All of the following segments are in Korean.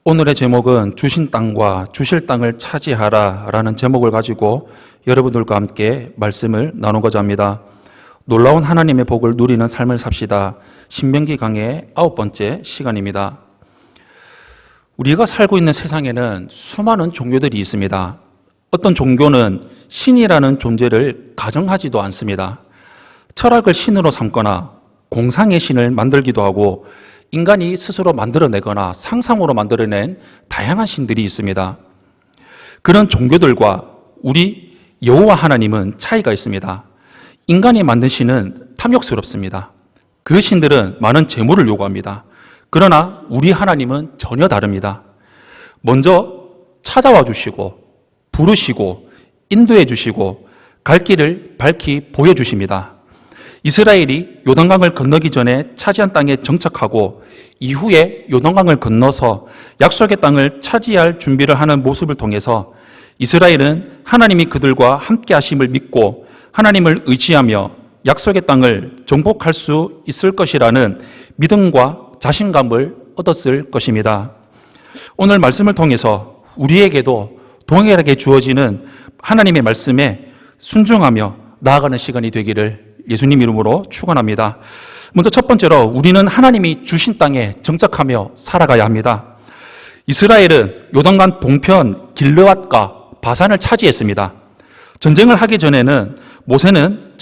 오늘의 제목은 주신 땅과 주실 땅을 차지하라 라는 제목을 가지고 여러분들과 함께 말씀을 나누고자 합니다. 놀라운 하나님의 복을 누리는 삶을 삽시다. 신명기 강의 9번째 시간입니다. 우리가 살고 있는 세상에는 수많은 종교들이 있습니다. 어떤 종교는 신이라는 존재를 가정하지도 않습니다. 철학을 신으로 삼거나 공상의 신을 만들기도 하고 인간이 스스로 만들어내거나 상상으로 만들어낸 다양한 신들이 있습니다. 그런 종교들과 우리 여호와 하나님은 차이가 있습니다. 인간이 만든 신은 탐욕스럽습니다. 그 신들은 많은 재물을 요구합니다. 그러나 우리 하나님은 전혀 다릅니다. 먼저 찾아와 주시고 부르시고 인도해 주시고 갈 길을 밝히 보여주십니다. 이스라엘이 요단강을 건너기 전에 차지한 땅에 정착하고 이후에 요단강을 건너서 약속의 땅을 차지할 준비를 하는 모습을 통해서 이스라엘은 하나님이 그들과 함께 하심을 믿고 하나님을 의지하며 약속의 땅을 정복할 수 있을 것이라는 믿음과 자신감을 얻었을 것입니다. 오늘 말씀을 통해서 우리에게도 동일하게 주어지는 하나님의 말씀에 순종하며 나아가는 시간이 되기를 예수님 이름으로 축원합니다. 먼저 첫 번째로 우리는 하나님이 주신 땅에 정착하며 살아가야 합니다. 이스라엘은 요단강 동편 길르앗과 바산을 차지했습니다. 전쟁을 하기 전 모세는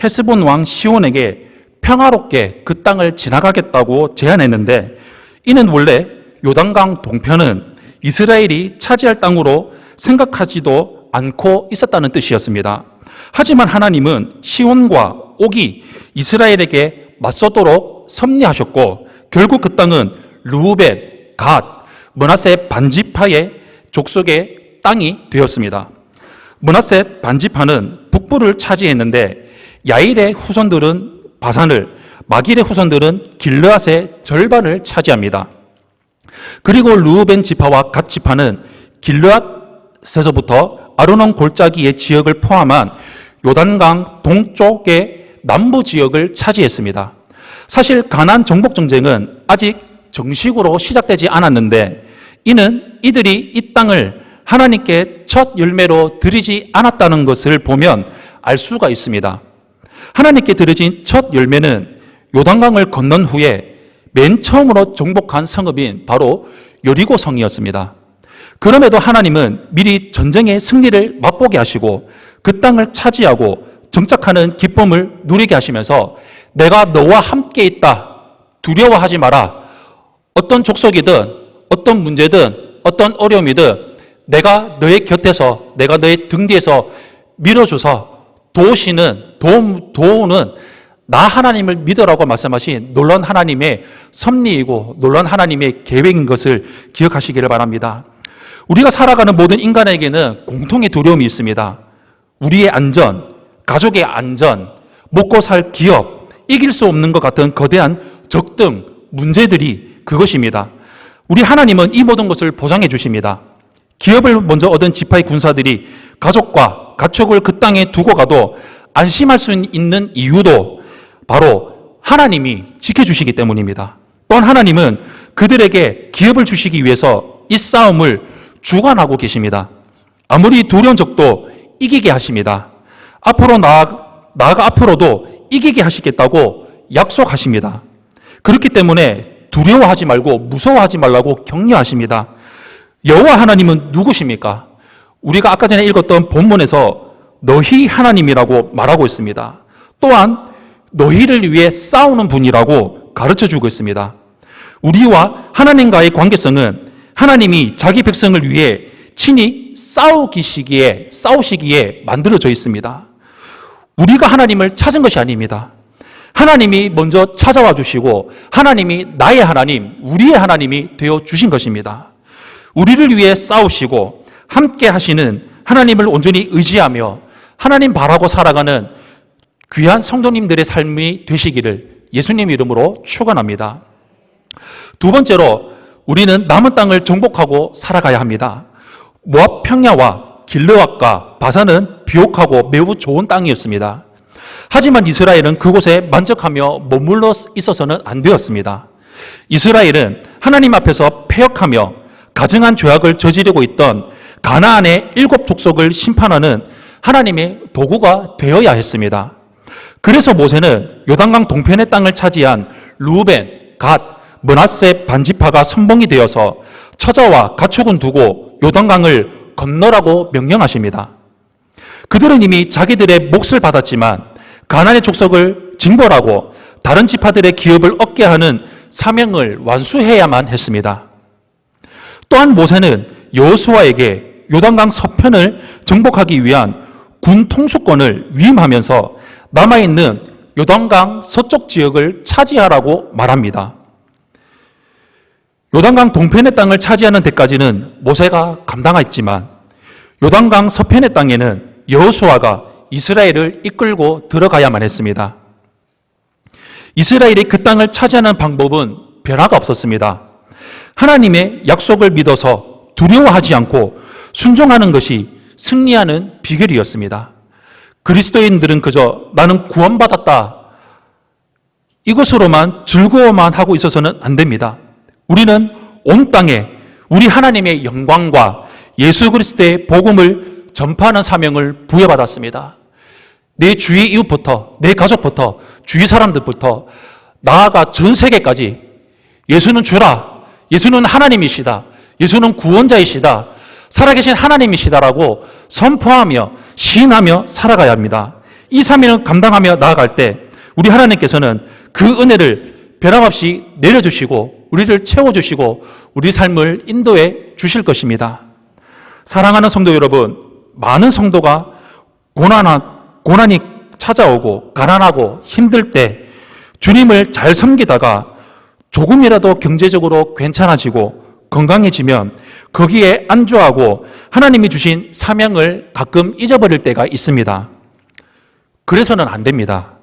헤스본 왕 시온에게 평화롭게 그 땅을 지나가겠다고 제안했는데 이는 원래 요단강 동편은 이스라엘이 차지할 땅으로 생각하지도 않고 있었다는 뜻이었습니다. 하지만 하나님은 시온과 옥이 이스라엘에게 맞서도록 섭리하셨고 결국 그 땅은 르우벤, 갓, 므낫세 반지파의 족속의 땅이 되었습니다. 므낫세 반지파는 북부를 차지했는데 야일의 후손들은 바산을, 마길의 후손들은 길르앗의 절반을 차지합니다. 그리고 르우벤 지파와 갓 지파는 길르앗에서부터 아르논 골짜기의 지역을 포함한 요단강 동쪽의 남부 지역을 차지했습니다. 사실 가나안 정복 전쟁은 아직 정식으로 시작되지 않았는데 이는 이들이 이 땅을 하나님께 첫 열매로 드리지 않았다는 것을 보면 알 수가 있습니다. 하나님께 드려진 첫 열매는 요단강을 건넌 후에 맨 처음으로 정복한 성읍인 바로 여리고 성이었습니다. 그럼에도 하나님은 미리 전쟁의 승리를 맛보게 하시고 그 땅을 차지하고 정착하는 기쁨을 누리게 하시면서 내가 너와 함께 있다. 두려워하지 마라. 어떤 족속이든 어떤 문제든 어떤 어려움이든 내가 너의 곁에서 내가 너의 등 뒤에서 밀어줘서 도우는 나 하나님을 믿으라고 말씀하신 놀라운 하나님의 섭리이고 놀라운 하나님의 계획인 것을 기억하시기를 바랍니다. 우리가 살아가는 모든 인간에게는 공통의 두려움이 있습니다. 우리의 안전, 가족의 안전, 먹고 살 기업, 이길 수 없는 것 같은 거대한 적 등 문제들이 그것입니다. 우리 하나님은 이 모든 것을 보장해 주십니다. 기업을 먼저 얻은 지파의 군사들이 가족과 가축을 그 땅에 두고 가도 안심할 수 있는 이유도 바로 하나님이 지켜주시기 때문입니다. 또한 하나님은 그들에게 기업을 주시기 위해서 이 싸움을 주관하고 계십니다. 아무리 두려운 적도 이기게 하십니다. 앞으로도 이기게 하시겠다고 약속하십니다. 그렇기 때문에 두려워하지 말고 무서워하지 말라고 격려하십니다. 여호와 하나님은 누구십니까? 우리가 아까 전에 읽었던 본문에서 너희 하나님이라고 말하고 있습니다. 또한 너희를 위해 싸우는 분이라고 가르쳐주고 있습니다. 우리와 하나님과의 관계성은 하나님이 자기 백성을 위해 친히 싸우시기에 만들어져 있습니다. 우리가 하나님을 찾은 것이 아닙니다. 하나님이 먼저 찾아와 주시고 하나님이 나의 하나님, 우리의 하나님이 되어 주신 것입니다. 우리를 위해 싸우시고 함께 하시는 하나님을 온전히 의지하며 하나님 바라고 살아가는 귀한 성도님들의 삶이 되시기를 예수님 이름으로 축원합니다. 두 번째로 우리는 남은 땅을 정복하고 살아가야 합니다. 모압 평야와 길르앗과 바산은 비옥하고 매우 좋은 땅이었습니다. 하지만 이스라엘은 그곳에 만족하며 머물러 있어서는 안 되었습니다. 이스라엘은 하나님 앞에서 패역하며 가증한 죄악을 저지르고 있던 가나안의 7 족속을 심판하는 하나님의 도구가 되어야 했습니다. 그래서 모세는 요단강 동편의 땅을 차지한 루벤, 갓, 므낫세 반지파가 선봉이 되어서 처자와 가축은 두고 요단강을 건너라고 명령하십니다. 그들은 이미 자기들의 몫을 받았지만 가나안의 족속을 징벌하고 다른 지파들의 기업을 얻게 하는 사명을 완수해야만 했습니다. 또한 모세는 여호수아에게 요단강 서편을 정복하기 위한 군 통수권을 위임하면서 남아있는 요단강 서쪽 지역을 차지하라고 말합니다. 요단강 동편의 땅을 차지하는 데까지는 모세가 감당했지만 요단강 서편의 땅에는 여호수아가 이스라엘을 이끌고 들어가야만 했습니다. 이스라엘이 그 땅을 차지하는 방법은 변화가 없었습니다. 하나님의 약속을 믿어서 두려워하지 않고 순종하는 것이 승리하는 비결이었습니다. 그리스도인들은 그저 나는 구원받았다, 이것으로만 즐거워만 하고 있어서는 안 됩니다. 우리는 온 땅에 우리 하나님의 영광과 예수 그리스도의 복음을 전파하는 사명을 부여받았습니다. 내 주위 이웃부터, 내 가족부터, 주위 사람들부터 나아가 전 세계까지 예수는 주라, 예수는 하나님이시다, 예수는 구원자이시다, 살아계신 하나님이시다라고 선포하며 시인하며 살아가야 합니다. 이 사명을 감당하며 나아갈 때 우리 하나님께서는 그 은혜를 변함없이 내려주시고 우리를 채워주시고 우리 삶을 인도해 주실 것입니다. 사랑하는 성도 여러분, 많은 성도가 고난이 찾아오고 가난하고 힘들 때 주님을 잘 섬기다가 조금이라도 경제적으로 괜찮아지고 건강해지면 거기에 안주하고 하나님이 주신 사명을 가끔 잊어버릴 때가 있습니다. 그래서는 안 됩니다.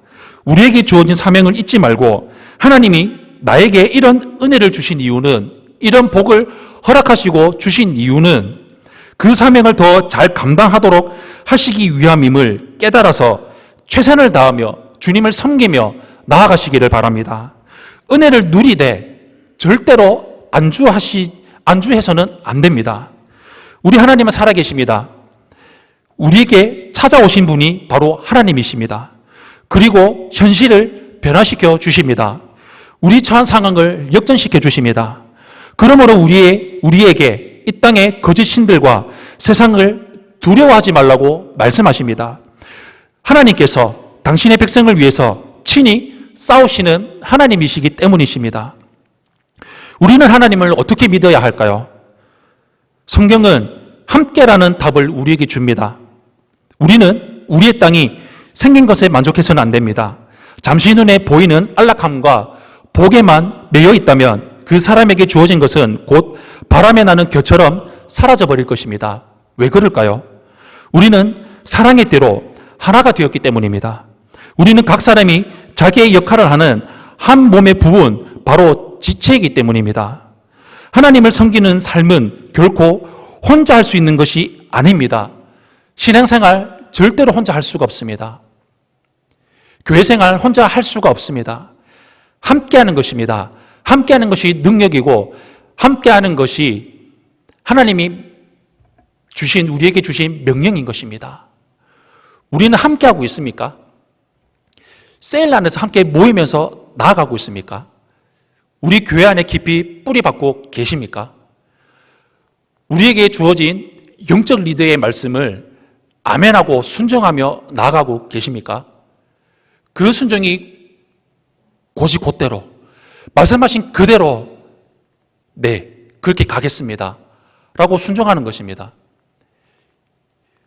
우리에게 주어진 사명을 잊지 말고 하나님이 나에게 이런 은혜를 주신 이유는, 이런 복을 허락하시고 주신 이유는 그 사명을 더 잘 감당하도록 하시기 위함임을 깨달아서 최선을 다하며 주님을 섬기며 나아가시기를 바랍니다. 은혜를 누리되 절대로 안주해서는 안 됩니다. 우리 하나님은 살아계십니다. 우리에게 찾아오신 분이 바로 하나님이십니다. 그리고 현실을 변화시켜 주십니다. 우리 처한 상황을 역전시켜 주십니다. 그러므로 우리에게 이 땅의 거짓 신들과 세상을 두려워하지 말라고 말씀하십니다. 하나님께서 당신의 백성을 위해서 친히 싸우시는 하나님이시기 때문이십니다. 우리는 하나님을 어떻게 믿어야 할까요? 성경은 함께라는 답을 우리에게 줍니다. 우리는 우리의 땅이 생긴 것에 만족해서는 안 됩니다. 잠시 눈에 보이는 안락함과 복에만 매여 있다면 그 사람에게 주어진 것은 곧 바람에 나는 겨처럼 사라져 버릴 것입니다. 왜 그럴까요? 우리는 사랑의 띠로 하나가 되었기 때문입니다. 우리는 각 사람이 자기의 역할을 하는 한 몸의 부분, 바로 지체이기 때문입니다. 하나님을 섬기는 삶은 결코 혼자 할 수 있는 것이 아닙니다. 신앙생활 절대로 혼자 할 수가 없습니다. 교회생활 혼자 할 수가 없습니다. 함께하는 것입니다. 함께하는 것이 능력이고 함께하는 것이 하나님이 우리에게 주신 명령인 것입니다. 우리는 함께하고 있습니까? 세일 안에서 함께 모이면서 나아가고 있습니까? 우리 교회 안에 깊이 뿌리 박고 계십니까? 우리에게 주어진 영적 리더의 말씀을 아멘하고 순종하며 나아가고 계십니까? 그 순종이 곧이 곧대로 말씀하신 그대로 네, 그렇게 가겠습니다 라고 순종하는 것입니다.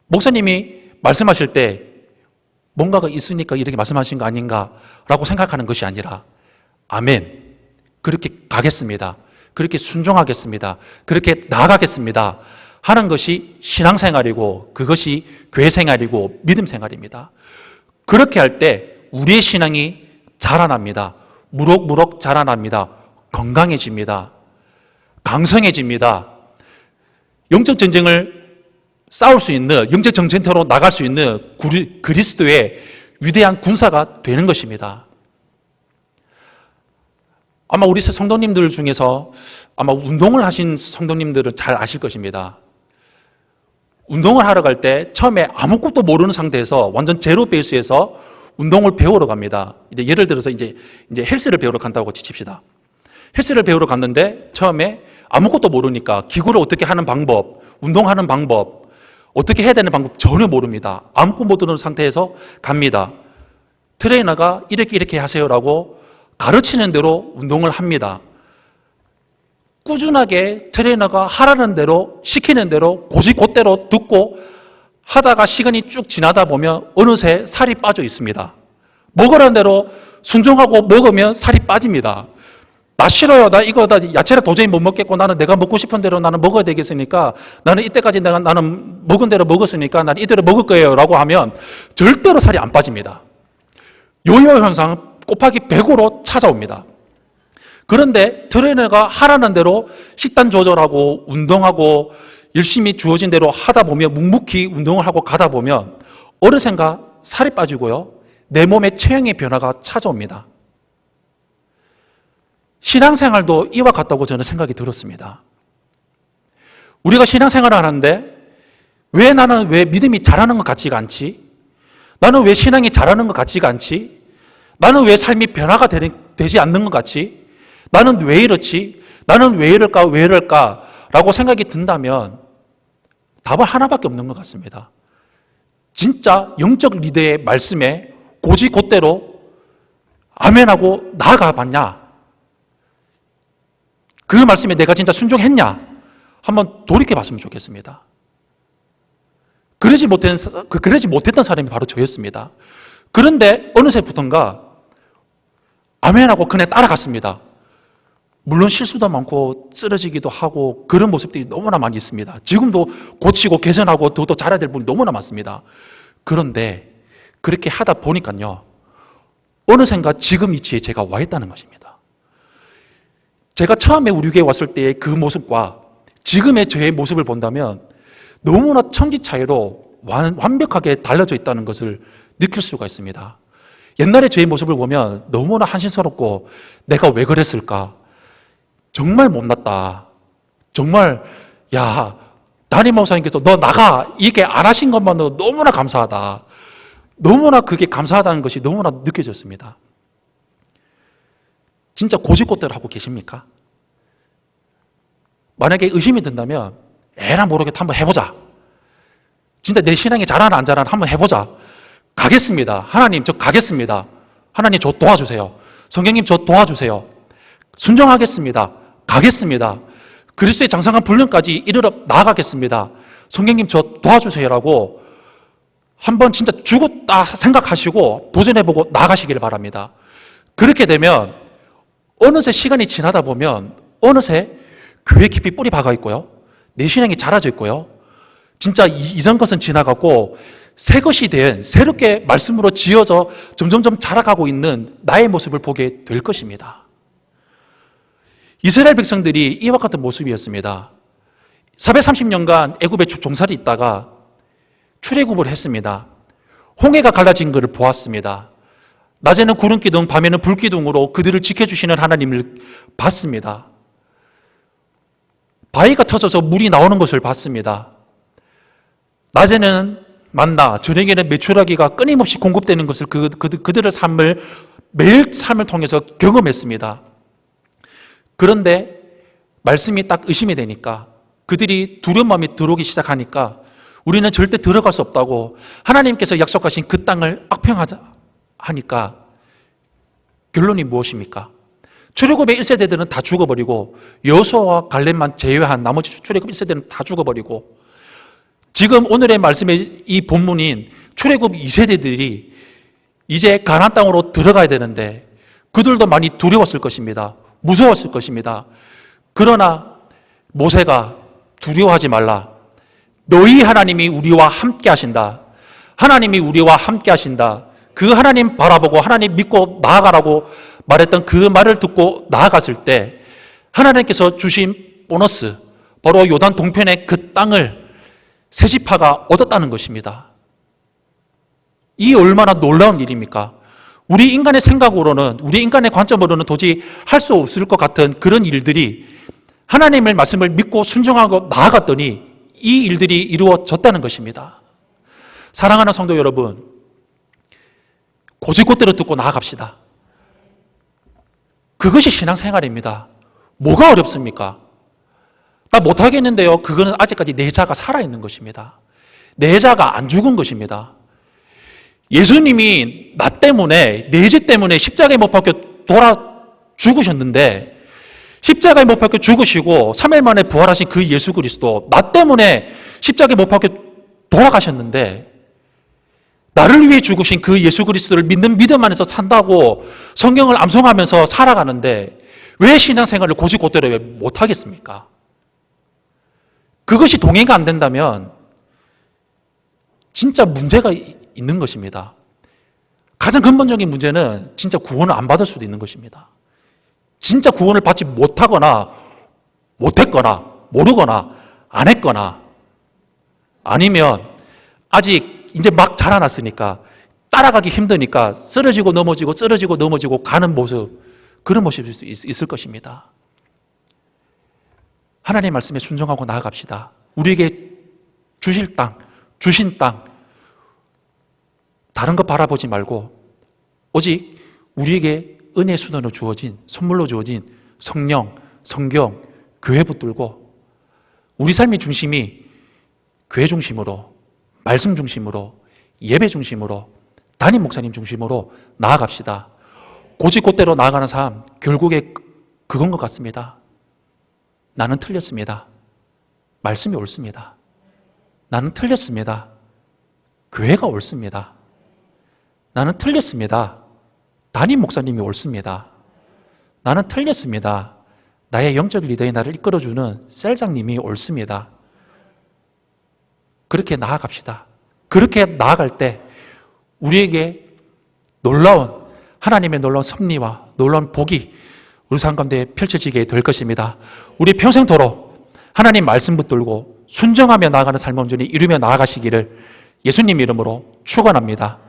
목사님이 말씀하실 때 뭔가가 있으니까 이렇게 말씀하신 거 아닌가 라고 생각하는 것이 아니라 아멘, 그렇게 가겠습니다, 그렇게 순종하겠습니다, 그렇게 나아가겠습니다 하는 것이 신앙생활이고 그것이 교회생활이고 믿음생활입니다. 그렇게 할 때 우리의 신앙이 자라납니다. 무럭무럭 자라납니다. 건강해집니다. 강성해집니다. 영적 전쟁을 싸울 수 있는, 영적 전쟁터로 나갈 수 있는 그리스도의 위대한 군사가 되는 것입니다. 아마 우리 성도님들 중에서 아마 운동을 하신 성도님들은 잘 아실 것입니다. 운동을 하러 갈 때 처음에 아무것도 모르는 상태에서 완전 제로 베이스에서 운동을 배우러 갑니다. 이제 예를 들어서 이제 헬스를 배우러 간다고 치칩시다. 헬스를 배우러 갔는데 처음에 아무것도 모르니까 기구를 어떻게 하는 방법, 운동하는 방법, 어떻게 해야 되는 방법 전혀 모릅니다. 아무것도 모르는 상태에서 갑니다. 트레이너가 이렇게 하세요라고 가르치는 대로 운동을 합니다. 꾸준하게 트레이너가 하라는 대로 시키는 대로 곧대로 듣고 하다가 시간이 쭉 지나다 보면 어느새 살이 빠져 있습니다. 먹으라는 대로 순종하고 먹으면 살이 빠집니다. 나 싫어요. 나 야채를 도저히 못 먹겠고 나는 내가 먹고 싶은 대로 나는 먹어야 되겠으니까 나는 이때까지 나는 먹은 대로 먹었으니까 나는 이대로 먹을 거예요 라고 하면 절대로 살이 안 빠집니다. 요요 현상 곱하기 100으로 찾아옵니다. 그런데 트레이너가 하라는 대로 식단 조절하고 운동하고 열심히 주어진 대로 하다 보면 묵묵히 운동을 하고 가다 보면 어느샌가 살이 빠지고요. 내 몸의 체형의 변화가 찾아옵니다. 신앙생활도 이와 같다고 저는 생각이 들었습니다. 우리가 신앙생활을 하는데 나는 왜 믿음이 자라는 것 같지가 않지? 나는 왜 신앙이 자라는 것 같지가 않지? 나는 왜 삶이 변화가 되지 않는 것 같지? 나는 왜 이렇지? 나는 왜 이럴까? 라고 생각이 든다면 답은 하나밖에 없는 것 같습니다. 진짜 영적 리더의 말씀에 곧대로 아멘하고 나아가 봤냐? 그 말씀에 내가 진짜 순종했냐? 한번 돌이켜 봤으면 좋겠습니다. 그러지 못했던 사람이 바로 저였습니다. 그런데 어느새부턴가 아멘하고 그냥 따라갔습니다. 물론 실수도 많고 쓰러지기도 하고 그런 모습들이 너무나 많이 있습니다. 지금도 고치고 개선하고 더 잘해야 될 부분이 너무나 많습니다. 그런데 그렇게 하다 보니까요, 어느샌가 지금 위치에 제가 와 있다는 것입니다. 제가 처음에 우리 교회 왔을 때의 그 모습과 지금의 저의 모습을 본다면 너무나 천지 차이로 완벽하게 달라져 있다는 것을 느낄 수가 있습니다. 옛날에 저의 모습을 보면 너무나 한심스럽고 내가 왜 그랬을까? 정말 못났다. 정말 담임 목사님께서 너 나가 이게 안 하신 것만으로 너무나 감사하다. 너무나 그게 감사하다는 것이 너무나 느껴졌습니다. 진짜 고집꽃대로 하고 계십니까? 만약에 의심이 든다면 에라 모르겠다 한번 해보자. 진짜 내 신앙이 잘하나 안 잘하나 한번 해보자. 가겠습니다. 하나님 저 가겠습니다. 하나님 저 도와주세요. 성령님 저 도와주세요. 순종하겠습니다. 가겠습니다. 그리스도의 장성한 분량까지 이르러 나아가겠습니다. 성령님 저 도와주세요라고 한번 진짜 죽었다 생각하시고 도전해보고 나아가시길 바랍니다. 그렇게 되면 어느새 시간이 지나다 보면 어느새 교회 깊이 뿌리 박아 있고요. 내 신앙이 자라져 있고요. 진짜 이전 것은 지나가고 새 것이 된 새롭게 말씀으로 지어져 점점점 자라가고 있는 나의 모습을 보게 될 것입니다. 이스라엘 백성들이 이와 같은 모습이었습니다. 430년간 애굽에 종살이 있다가 출애굽을 했습니다. 홍해가 갈라진 것을 보았습니다. 낮에는 구름 기둥, 밤에는 불 기둥으로 그들을 지켜주시는 하나님을 봤습니다. 바위가 터져서 물이 나오는 것을 봤습니다. 낮에는 만나, 저녁에는 메추라기가 끊임없이 공급되는 것을 그들의 매일 삶을 통해서 경험했습니다. 그런데 말씀이 딱 의심이 되니까 그들이 두려운 마음이 들어오기 시작하니까 우리는 절대 들어갈 수 없다고 하나님께서 약속하신 그 땅을 악평하자 하니까 결론이 무엇입니까? 출애굽의 1세대들은 다 죽어버리고 여호수아와 갈렙만 제외한 나머지 출애굽 1세대는 다 죽어버리고 지금 오늘의 말씀의 이 본문인 출애굽 2세대들이 이제 가나안 땅으로 들어가야 되는데 그들도 많이 두려웠을 것입니다. 무서웠을 것입니다. 그러나 모세가 두려워하지 말라. 너희 하나님이 우리와 함께 하신다. 하나님이 우리와 함께 하신다. 그 하나님 바라보고 하나님 믿고 나아가라고 말했던 그 말을 듣고 나아갔을 때 하나님께서 주신 보너스, 바로 요단 동편의 그 땅을 세 지파가 얻었다는 것입니다. 이 얼마나 놀라운 일입니까? 우리 인간의 생각으로는, 우리 인간의 관점으로는 도저히 할 수 없을 것 같은 그런 일들이 하나님의 말씀을 믿고 순종하고 나아갔더니 이 일들이 이루어졌다는 것입니다. 사랑하는 성도 여러분, 고지고대로 듣고 나아갑시다. 그것이 신앙생활입니다. 뭐가 어렵습니까? 나 못하겠는데요. 그거는 아직까지 내 자가 살아있는 것입니다. 내 자가 안 죽은 것입니다. 예수님이 나 때문에, 내 죄 때문에 십자가에 못 박혀 돌아 죽으셨는데, 십자가에 못 박혀 죽으시고 3일 만에 부활하신 그 예수 그리스도, 나 때문에 십자가에 못 박혀 돌아가셨는데, 나를 위해 죽으신 그 예수 그리스도를 믿는 믿음 안에서 산다고 성경을 암송하면서 살아가는데 왜 신앙생활을 고지고대로 못하겠습니까? 그것이 동의가 안 된다면 진짜 문제가 있는 것입니다. 가장 근본적인 문제는 진짜 구원을 안 받을 수도 있는 것입니다. 진짜 구원을 받지 못하거나 못했거나 모르거나 안 했거나 아니면 아직 이제 막 자라났으니까 따라가기 힘드니까 쓰러지고 넘어지고 가는 모습, 그런 모습일 수 있을 것입니다. 하나님의 말씀에 순종하고 나아갑시다. 우리에게 주실 땅, 주신 땅, 다른 거 바라보지 말고 오직 우리에게 은혜 수단으로 주어진, 선물로 주어진 성령, 성경, 교회 붙들고 우리 삶의 중심이 교회 중심으로, 말씀 중심으로, 예배 중심으로, 담임 목사님 중심으로 나아갑시다. 고지고대로 나아가는 삶, 결국에 그건 것 같습니다. 나는 틀렸습니다. 말씀이 옳습니다. 나는 틀렸습니다. 교회가 옳습니다. 나는 틀렸습니다. 담임 목사님이 옳습니다. 나는 틀렸습니다. 나의 영적 리더의 나를 이끌어주는 셀장님이 옳습니다. 그렇게 나아갑시다. 그렇게 나아갈 때 우리에게 놀라운 하나님의 놀라운 섭리와 놀라운 복이 우리 삶 가운데 펼쳐지게 될 것입니다. 우리 평생토록 하나님 말씀 붙들고 순종하며 나아가는 삶의 온전히 이루며 나아가시기를 예수님 이름으로 축원합니다.